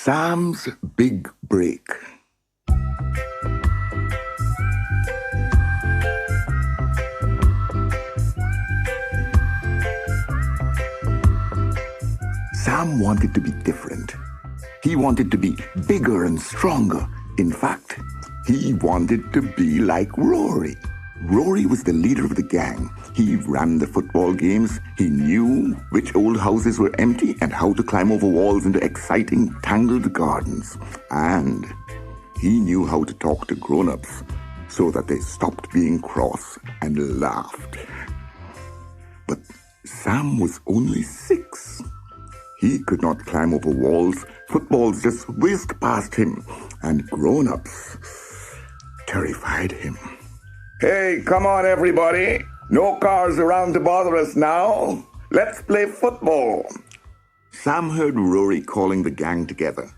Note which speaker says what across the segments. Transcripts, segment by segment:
Speaker 1: Sam's Big Break. Sam wanted to be different. He wanted to be bigger and stronger. In fact, he wanted to be like Rory. Rory was the leader of the gang. He ran the football games. He knew which old houses were empty and how to climb over walls into exciting, tangled gardens. And he knew how to talk to grown-ups so that they stopped being cross and laughed. But Sam was only 6. He could not climb over walls. Footballs just whizzed past him, and grown-ups terrified him. Hey, come on, everybody. No cars around to bother us now. Let's play football. Sam heard Rory calling the gang together.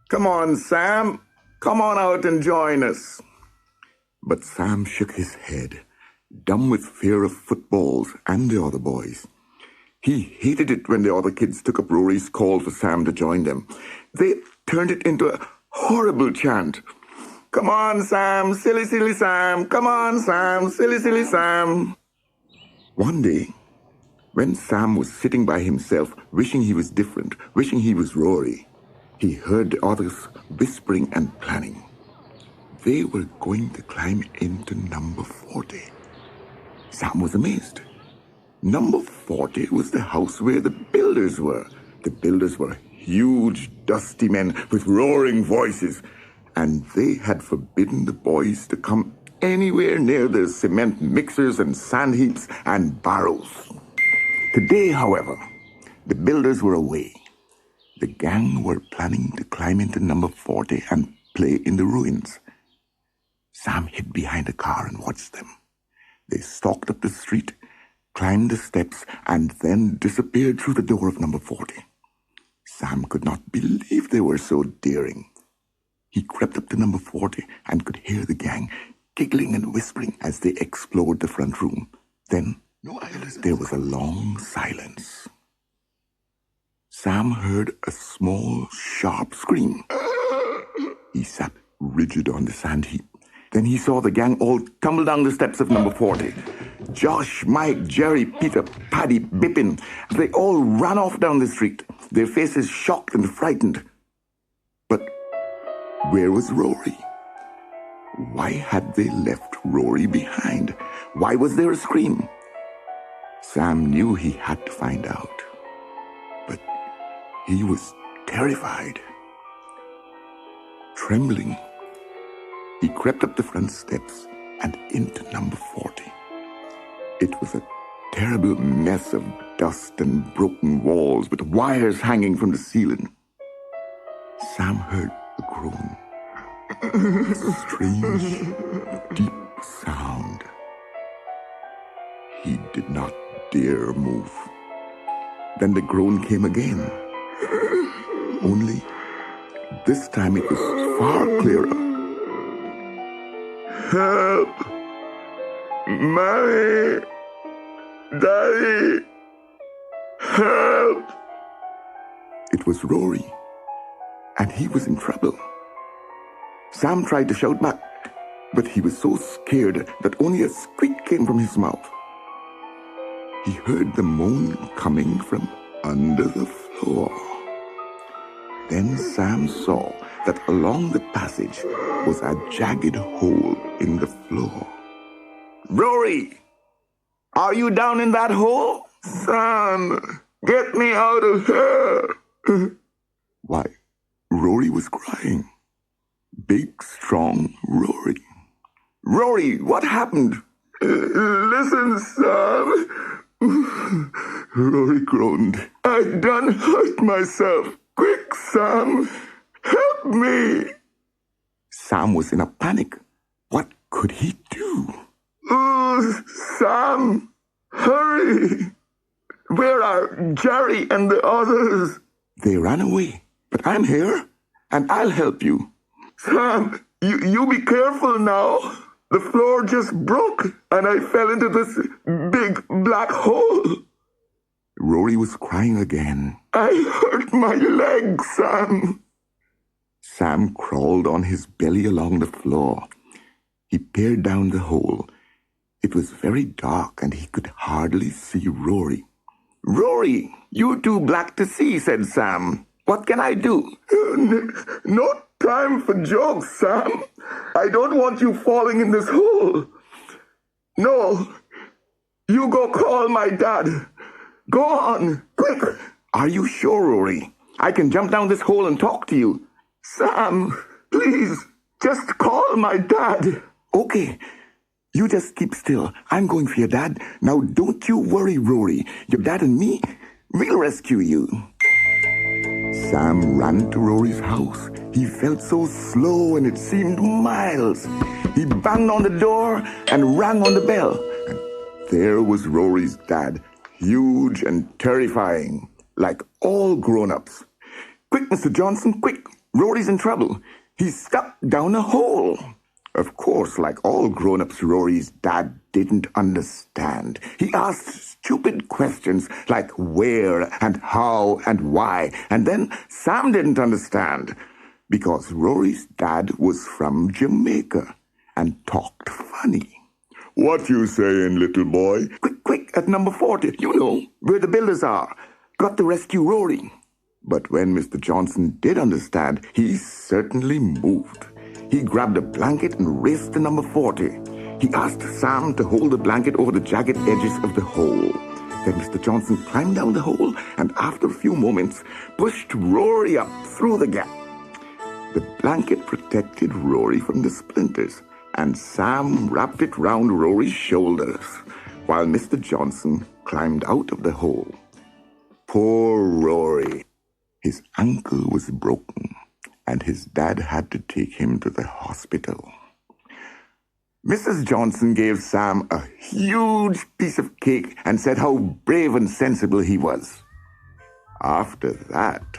Speaker 1: Come on, Sam. Come on out and join us. But Sam shook his head, dumb with fear of footballs and the other boys. He hated it when the other kids took up Rory's call for Sam to join them. They turned it into a horrible chant. Come on, Sam, silly, silly Sam. Come on, Sam, silly, silly Sam. One day, when Sam was sitting by himself, wishing he was different, wishing he was Rory, he heard the others whispering and planning. They were going to climb into number 40. Sam was amazed. Number 40 was the house where the builders were. The builders were huge, dusty men with roaring voices, and they had forbidden the boys to come anywhere near their cement mixers and sand heaps and barrows. Today, however, the builders were away. The gang were planning to climb into number 40 and play in the ruins. Sam hid behind a car and watched them. They stalked up the street, climbed the steps, and then disappeared through the door of number 40. Sam could not believe they were so daring. He crept up to number 40 and could hear the gang giggling and whispering as they explored the front room. Then there was a long silence. Sam heard a small, sharp scream. He sat rigid on the sand heap. Then he saw the gang all tumble down the steps of number 40. Josh, Mike, Jerry, Peter, Paddy, Bippin, they all ran off down the street, their faces shocked and frightened. But where was Rory? Why had they left Rory behind? Why was there a scream? Sam knew he had to find out, but he was terrified. Trembling, he crept up the front steps and into number 40. It was a terrible mess of dust and broken walls with wires hanging from the ceiling. Sam heard a groan, a strange, deep sound. He did not dare move. Then the groan came again. Only this time it was far clearer. Help! Mommy! Daddy! Help! It was Rory, and he was in trouble. Sam tried to shout back, but he was so scared that only a squeak came from his mouth. He heard the moan coming from under the floor. Then Sam saw that along the passage was a jagged hole in the floor. Rory! Are you down in that hole? Sam, get me out of here! Why, Rory was crying. Big, strong Rory. Rory, what happened? Listen, Sam. Rory groaned. I done hurt myself. Quick, Sam. Help me. Sam was in a panic. What could he do? Oh, Sam, hurry. Where are Jerry and the others? They ran away, but I'm here, and I'll help you. Sam, you be careful now. The floor just broke, and I fell into this big black hole. Rory was crying again. I hurt my leg, Sam. Sam crawled on his belly along the floor. He peered down the hole. It was very dark and he could hardly see Rory. "Rory, you're too black to see," said Sam. "What can I do?" "No time for jokes, Sam. I don't want you falling in this hole. No, you go call my dad. Go on, quick." "Are you sure, Rory? I can jump down this hole and talk to you." "Sam, please, just call my dad." "Okay, you just keep still. I'm going for your dad. Now don't you worry, Rory. Your dad and me, we'll rescue you." Sam ran to Rory's house. He felt so slow and it seemed miles. He banged on the door and rang on the bell. And there was Rory's dad, huge and terrifying, like all grown-ups. "Quick, Mr. Johnson, quick. Rory's in trouble. He's stuck down a hole." Of course, like all grown-ups, Rory's dad didn't understand. He asked stupid questions like where and how and why. And then Sam didn't understand because Rory's dad was from Jamaica and talked funny. "What you saying, little boy?" "Quick, quick, at number 40, you know, where the builders are. Got to rescue Rory." But when Mr. Johnson did understand, he certainly moved. He grabbed a blanket and raced to number 40. He asked Sam to hold the blanket over the jagged edges of the hole. Then Mr. Johnson climbed down the hole and after a few moments pushed Rory up through the gap. The blanket protected Rory from the splinters, and Sam wrapped it round Rory's shoulders while Mr. Johnson climbed out of the hole. Poor Rory. His ankle was broken, and his dad had to take him to the hospital. Mrs. Johnson gave Sam a huge piece of cake and said how brave and sensible he was. After that,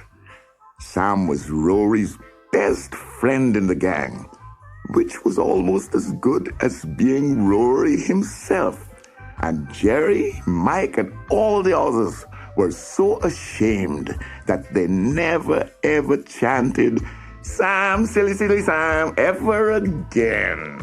Speaker 1: Sam was Rory's best friend in the gang, which was almost as good as being Rory himself. And Jerry, Mike, and all the others were so ashamed that they never ever chanted "Sam, silly, silly Sam" ever again.